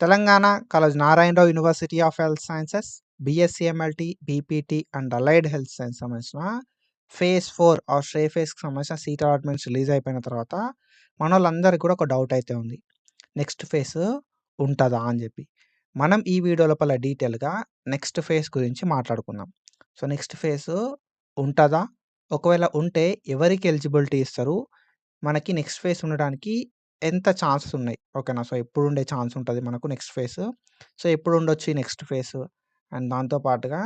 Telangana Kaloji Narayana Rao university of health sciences, BSc MLT, BPT and allied health science సంబంధించిన phase 4 or stray ఫేజ్‌కి సంబంధించిన seat allotments release అయిపోయిన తర్వాత మనోళ్ళందరికి కూడా ఒక డౌట్ అయితే ఉంది. నెక్స్ట్ ఫేజ్ ఉంటదా అని చెప్పి. మనం ఈ వీడియో లోపల డీటెయిల్‌గా నెక్స్ట్ ఫేజ్ గురించి మాట్లాడుకుందాం. సో, నెక్స్ట్ ఫేజ్ ఉంటదా? ఒకవేళ ఉంటే ఎవరికి ఎలిజిబిలిటీ ఇస్తారు? మనకి నెక్స్ట్ ఫేజ్ ఉండడానికి ఎంత ఛాన్సెస్ ఉన్నాయి? ఓకేనా. సో, ఎప్పుడుండే ఛాన్స్ ఉంటది మనకు నెక్స్ట్ ఫేజ్. సో, ఎప్పుడుండొచ్చు ఈ నెక్స్ట్ ఫేజ్? అండ్ దాంతో పాటుగా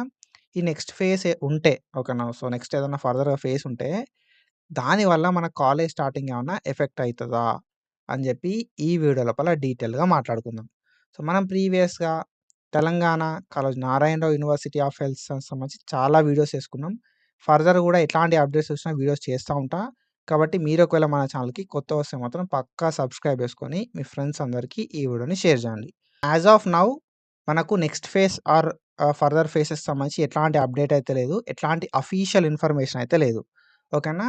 ఈ నెక్స్ట్ ఫేజ్ ఉంటే ఓకేనా. సో, నెక్స్ట్ ఏదన్నా ఫర్దర్‌గా ఫేజ్ ఉంటే దానివల్ల మన కాలేజ్ స్టార్టింగ్ ఏమన్నా ఎఫెక్ట్ అయితదా? అని జెప్పి ఈ వీడియో లోపల డీటెయిల్‌గా మాట్లాడుకుందాం. సో, మనం ప్రీవియస్‌గా Telangana Kaloji Narayana Rao university of health science సంబంధించి చాలా వీడియోస్ చేసుకున్నాం. ఫర్దర్ గూడా ఎట్లాంటి అప్డేట్స్ వచ్చినా వీడియోస్ చేస్తా ఉంటా. కాబట్టి మీరు ఒకవేళ మన ఛానల్‌కి కొత్తగా వస్తే మాత్రం పక్కా సబ్స్క్రైబ్ చేసుకొని మీ ఫ్రెండ్స్ అందరికీ ఈ వీడియోని షేర్ చేయండి. యాస్ ఆఫ్ నౌ మనకు next phase or further phases సంబంధించి ఎట్లాంటి అప్డేట్ అయితే లేదు. ఎట్లాంటి అఫీషియల్ ఇన్ఫర్మేషన్ అయితే లేదు. ఓకేనా.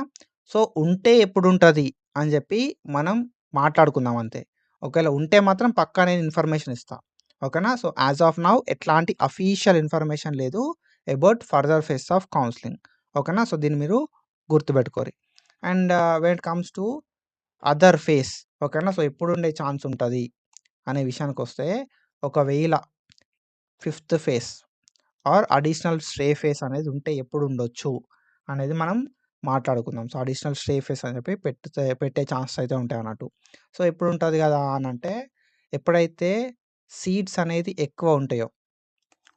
సో, ఉంటే ఎప్పుడుంటది అని జెప్పి మనం మాట్లాడుకుందాం అంతే. ఒకవేళ ఉంటే మాత్రం పక్కా నేను ఇన్ఫర్మేషన్ ఇస్తా. ఓకేనా. సో, యాస్ ఆఫ్ నౌ ఎట్లాంటి అఫీషియల్ ఇన్ఫర్మేషన్ లేదు about further phase of counselling. ఓకేనా. సో, దీన్ని మీరు గుర్తుపెట్టుకోరి. And when it comes to other phase ఓకేనా. సో, ఎప్పుడుండే ఛాన్స్ ఉంటది అనే విషయానికొస్తే ఒకవేళ fifth phase or additional stray phase అనేది ఉంటే ఎప్పుడుండొచ్చు అనేది మనం మాట్లాడుకుందాం. సో, అడిషనల్ స్టే ఫేజ్ అని చెప్పి పెట్టే ఛాన్సెస్ అయితే ఉంటాయన్నట్టు. సో, ఎప్పుడుంటది గదా అనంటే ఎప్పుడైతే సీట్స్ అనేది ఎక్కువ ఉంటాయో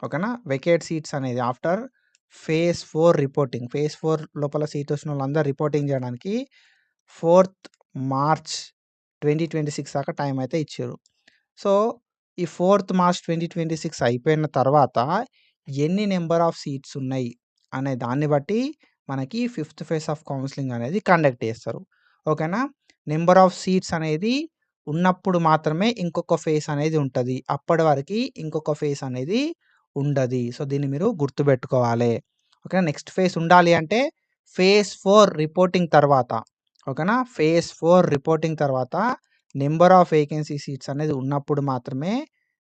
ఓకేనా. వెకేట్ సీట్స్ అనేది ఆఫ్టర్ ఫేజ్ 4 రిపోర్టింగ్. ఫేజ్ 4 లోపల సీట్ వచ్చినోళ్ళందరూ రిపోర్టింగ్ జేయడానికి 4థ్ మార్చ్ 2026 దాకా టైం అయితే ఇచ్చిర్రు. సో, ఈ 4థ్ మార్చ్ 2026 అయిపోయిన తర్వాత ఎన్ని నంబర్ ఆఫ్ సీట్స్ ఉన్నాయి అనే దాన్ని బట్టి మనకి ఫిఫ్త్ ఫేజ్ ఆఫ్ కౌన్సెలింగ్ అనేది కండక్ట్ చేస్తారు. ఓకేనా. నంబర్ ఆఫ్ సీట్స్ అనేది ఉన్నప్పుడు మాత్రమే ఇంకొక ఫేజ్ అనేది ఉంటది. అప్పటి వరకి ఇంకొక ఫేజ్ అనేది ఉండది. సో, దీన్ని మీరు గుర్తుపెట్టుకోవాలే. ఓకేనా. నెక్స్ట్ ఫేజ్ ఉండాలి అంటే ఫేజ్ 4 రిపోర్టింగ్ తర్వాత ఓకేనా. ఫేజ్ 4 రిపోర్టింగ్ తర్వాత నంబర్ ఆఫ్ వేకెన్సీ సీట్స్ అనేది ఉన్నప్పుడు మాత్రమే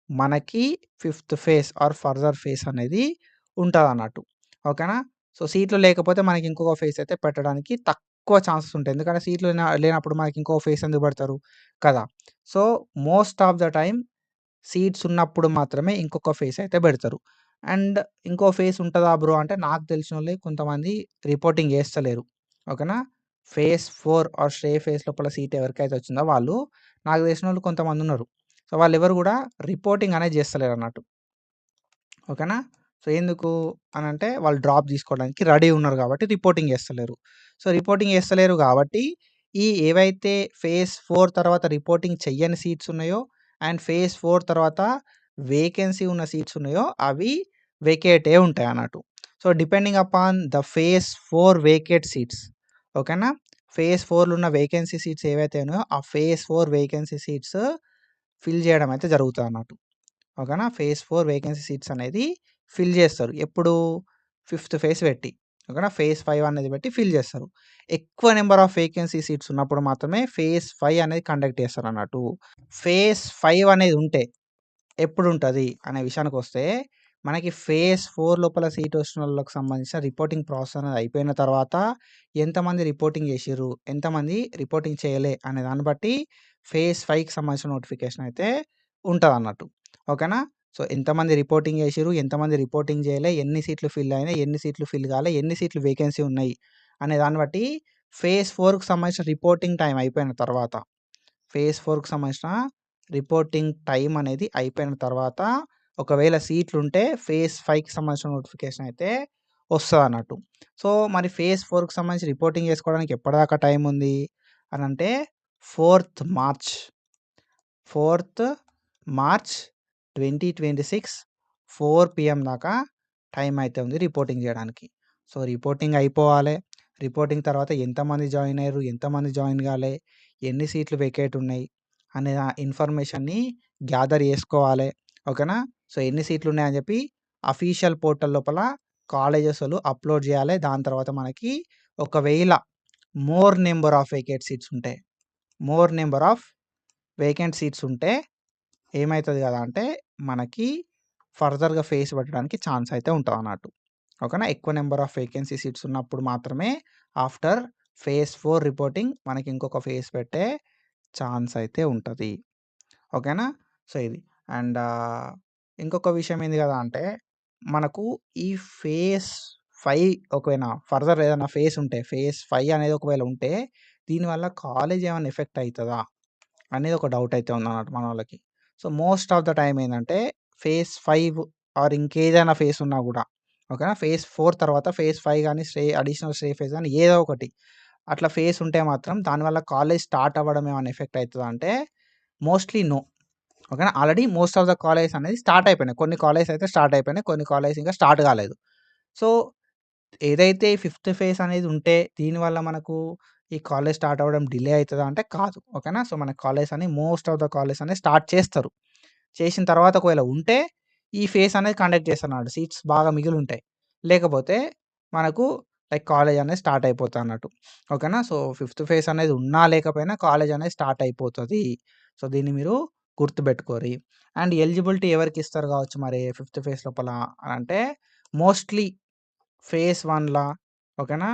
మనకి fifth phase or further phase అనేది ఉంటదన్నట్టు. ఓకేనా. సో, సీట్లు లేకపోతే మనకి ఇంకొక ఫేజ్ అయితే పెట్టడానికి తక్కువ ఛాన్సెస్ ఉంటాయి. ఎందుకంటే సీట్లు లేనప్పుడు మనకి ఇంకో ఫేజ్ ఎందుకు పెడతారు కదా. So, most of the time seats ఉన్నప్పుడు మాత్రమే ఇంకొక ఫేజ్ అయితే పెడతారు. అండ్ ఇంకో ఫేజ్ ఉంటదా బ్రో అంటే నాకు తెలిసినోళ్ళే కొంతమంది రిపోర్టింగ్ చేస్తలేరు. ఓకేనా. ఫేజ్ 4 ఆర్ స్టే ఫేజ్ లోపల సీట్ ఎవరికైతే వచ్చిందో వాళ్ళు నాకు తెలిసినోళ్ళు కొంతమందున్నారు. సో, వాళ్ళెవరు గూడా రిపోర్టింగ్ అనేది చేస్తలేరన్నట్టు. ఓకేనా. సో, ఎందుకు అనంటే వాళ్ళు డ్రాప్ తీసుకోవడానికి రెడీ ఉన్నారు కాబట్టి రిపోర్టింగ్ చేస్తలేరు. సో, రిపోర్టింగ్ చేస్తలేరు కాబట్టి ఈ ఏవైతే ఫేజ్ 4 తర్వాత రిపోర్టింగ్ చెయ్యని సీట్స్ ఉన్నాయో అండ్ ఫేజ్ 4 తర్వాత వేకెన్సీ ఉన్న సీట్స్ ఉన్నాయో అవి వేకేటే ఉంటాయన్నట్టు. So, depending upon the phase 4 vacate seats ఓకేనా. ఫేజ్ 4లో ఉన్న వేకెన్సీ సీట్స్ ఏవైతే ఉన్నాయో ఆ ఫేజ్ 4 వేకెన్సీ సీట్స్ ఫిల్ చేయడం అయితే జరుగుతదన్నట్టు. ఓకేనా. ఫేజ్ 4 వేకెన్సీ సీట్స్ అనేది ఫిల్ చేస్తారు. ఎప్పుడు ఫిఫ్త్ ఫేజ్ పెట్టి. ఓకేనా. ఫేజ్ 5 అనేది పెట్టి ఫిల్ చేస్తారు. ఎక్కువ నంబర్ ఆఫ్ వేకెన్సీ సీట్స్ ఉన్నప్పుడు మాత్రమే ఫేజ్ 5 అనేది కండక్ట్ చేస్తారన్నట్టు. ఫేజ్ 5 అనేది ఉంటే ఎప్పుడుంటది అనే విషయానికొస్తే మనకి ఫేజ్ 4 లోపల సీట్ వచ్చినోళ్ళకి సంబంధించిన రిపోర్టింగ్ ప్రాసెస్ అనేది అయిపోయిన తర్వాత ఎంతమంది రిపోర్టింగ్ చేసిర్రు, ఎంతమంది రిపోర్టింగ్ చేయలే అనే దాన్ని బట్టి ఫేజ్ 5కి సంబంధించిన నోటిఫికేషన్ అయితే ఉంటదన్నట్టు. ఓకేనా. సో, ఎంతమంది రిపోర్టింగ్ చేసిర్రు, ఎంతమంది రిపోర్టింగ్ చేయలే, ఎన్ని సీట్లు ఫిల్ అయినాయి, ఎన్ని సీట్లు ఫిల్ కాలే, ఎన్ని సీట్లు వేకెన్సీ ఉన్నాయి అనే దాన్ని బట్టి ఫేజ్ 4కి సంబంధించిన రిపోర్టింగ్ టైం అయిపోయిన తర్వాత ఫేజ్ 4కి సంబంధించిన రిపోర్టింగ్ టైం అనేది అయిపోయిన తర్వాత ఒకవేళ సీట్లుంటే ఫేజ్ 5కి సంబంధించిన నోటిఫికేషన్ అయితే వస్తదన్నట్టు. సో, మరి ఫేజ్ 4కి సంబంధించి రిపోర్టింగ్ చేసుకోవడానికి ఎప్పటిదాకా టైం ఉంది అనంటే 4థ్ మార్చ్ 4థ్ మార్చ్ 2026 4 PM దాకా టైం అయితే ఉంది రిపోర్టింగ్ చేయడానికి. So, reporting అయిపోవాలే. రిపోర్టింగ్ తర్వాత ఎంతమంది జాయిన్ అయ్యారు, ఎంతమంది జాయిన్ కాలే, ఎన్ని సీట్లు వేకేట్ ఉన్నాయి అనే ఇన్ఫర్మేషన్‌ని గ్యాదర్ చేసుకోవాలే. ఓకేనా. సో, ఎన్ని సీట్లు ఉన్నాయని చెప్పి అఫీషియల్ పోర్టల్ లోపల కాలేజెస్ వోళ్ళు అప్‌లోడ్ చేయాలే. దాని తర్వాత మనకి ఒకవేళ more number of vacate seats ఉంటే, more number of vacant seats ఉంటే ఏమైతది గదా అంటే మనకి ఫర్దర్‌గా ఫేస్ పెట్టడానికి ఛాన్స్ అయితే ఉంటదన్నట్టు. ఓకేనా? ఎక్కువ నంబర్ ఆఫ్ వేకెన్సీ సీట్స్ ఉన్నప్పుడు మాత్రమే ఆఫ్టర్ ఫేజ్ 4 రిపోర్టింగ్ మనకి ఇంకొక ఫేజ్ పెట్టే ఛాన్స్ అయితే ఉంటది. ఓకేనా? సో, ఇది. అండ్ ఇంకొక విషయం ఏంది గదా అంటే మనకు ఈ ఫేజ్ 5 ఒకవేళ ఫర్దర్ ఏదైనా ఫేజ్ ఉంటే ఫేజ్ 5 అనేది ఒకవేళ ఉంటే దీనివల్ల కాలేజ్ ఏమన్నా ఎఫెక్ట్ అయితదా? అనేది ఒక డౌట్ అయితే ఉందన్నమాట మనోళ్ళకి. So, most of the time ఏందంటే ఫేజ్ 5 ఆర్ ఇంకేదైనా ఫేజ్ ఉన్నా గూడా ఓకేనా? ఫేజ్ 4 తర్వాత ఫేజ్ 5 గాని అడిషనల్ స్టే ఫేజ్ గాని ఏదో ఒకటి అట్లా ఫేజ్ ఉంటే మాత్రం దానివల్ల కాలేజ్ స్టార్ట్ అవ్వడం ఏమన్నా ఎఫెక్ట్ అయితదా అంటే మోస్ట్‌లీ నో. ఓకేనా? Already most of the colleges అనేది స్టార్ట్ అయిపోయినాయి. కొన్ని కాలేజెస్ అయితే స్టార్ట్ అయిపోయినాయి. కొన్ని కాలేజెస్ ఇంకా స్టార్ట్ కాలేదు. సో, ఏదైతే ఫిఫ్త్ ఫేజ్ అనేది ఉంటే దీనివల్ల మనకు ఈ కాలేజ్ స్టార్ట్ అవ్వడం డిలే అయితదా అంటే కాదు. ఓకేనా? సో, మన కాలేజ్ అని మోస్ట్ ఆఫ్ ద కాలేజ్ అనేది స్టార్ట్ చేస్తారు. చేసిన తర్వాత ఒకవేళ ఉంటే ఈ ఫేజ్ అనేది కండక్ట్ చేస్తారన్నమాట. సీట్స్ బాగా మిగిలుంటాయి. లేకపోతే మనకు లైక్ కాలేజ్ అనేది స్టార్ట్ అయిపోతదన్నట్టు. ఓకేనా? సో, ఫిఫ్త్ ఫేజ్ అనేది ఉన్నా లేకపోయినా కాలేజ్ అనేది స్టార్ట్ అయిపోతది. సో, దీన్ని మీరు గుర్తుపెట్టుకోరి. అండ్ ఎలిజిబిలిటీ ఎవరికిస్తారు కావచ్చు మరి ఫిఫ్త్ ఫేజ్ లోపల అనంటే మోస్ట్‌లీ ఫేజ్ 1లా ఓకేనా?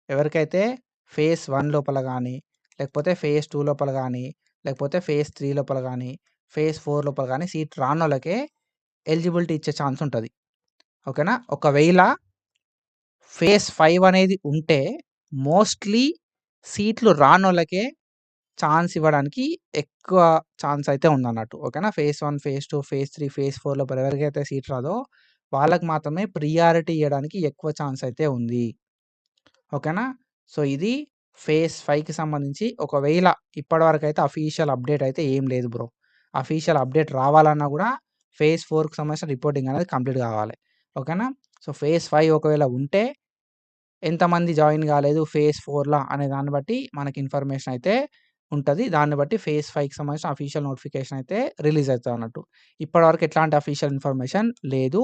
ఎవరికైతే ఫేజ్ 1 లోపల గానీ, లేకపోతే ఫేజ్ 2 లోపల గానీ, లేకపోతే ఫేజ్ 3 లోపల గానీ, ఫేజ్ 4 లోపల గానీ సీట్ రానోళ్ళకే ఎలిజిబిలిటీ ఇచ్చే ఛాన్స్ ఉంటది. ఓకేనా? ఒకవేళ ఫేజ్ 5 అనేది ఉంటే మోస్ట్‌లీ సీట్లు రానోళ్ళకే ఛాన్స్ ఇవ్వడానికి ఎక్కువ ఛాన్స్ అయితే ఉందన్నట్టు. ఓకేనా? ఫేజ్ 1, ఫేజ్ 2, ఫేజ్ 3, ఫేజ్ 4 లోపల ఎవరికైతే సీట్ రాదో వాళ్ళకి మాత్రమే ప్రియారిటీ ఇయ్యడానికి ఎక్కువ ఛాన్స్ అయితే ఉంది. ఓకేనా? సో, ఇది ఫేజ్ 5కి సంబంధించి ఒకవేళ ఇప్పటివరకైతే అఫీషియల్ అప్డేట్ అయితే ఏం లేదు బ్రో. అఫీషియల్ అప్డేట్ రావాలన్నా గూడా ఫేజ్ 4కి సంబంధించిన రిపోర్టింగ్ అనేది కంప్లీట్ కావాలి. ఓకేనా? సో, ఫేజ్ 5 ఒకవేళ ఉంటే ఎంతమంది జాయిన్ కాలేదు ఫేజ్ 4లా అనే దాన్ని బట్టి మనకి ఇన్ఫర్మేషన్ అయితే ఉంటది. దాన్ని బట్టి ఫేజ్ 5కి సంబంధించిన అఫీషియల్ నోటిఫికేషన్ అయితే రిలీజ్ అయితదన్నట్టు. ఇప్పటివరకు ఎట్లాంటి అఫీషియల్ ఇన్ఫర్మేషన్ లేదు.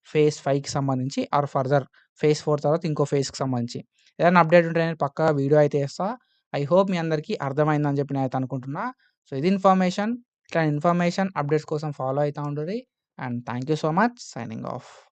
ఫేజ్ 5కి సంబంధించి ఆర్ ఫర్దర్ ఫేజ్ 4 తర్వాత ఇంకో ఫేజ్‌కి సంబంధించి. ఏదైనా అప్డేట్ ఉంటే నేను పక్కాగా వీడియో అయితే చేస్తా. ఐ హోప్ మీ అందరికీ అర్థమైందని చెప్పి నేనైతే అనుకుంటున్నా. సో, ఇది ఇన్ఫర్మేషన్. ఇట్లాంటి ఇన్ఫర్మేషన్ అప్డేట్స్ కోసం ఫాలో అయితా ఉండుర్రి. And thank you so much. Signing of.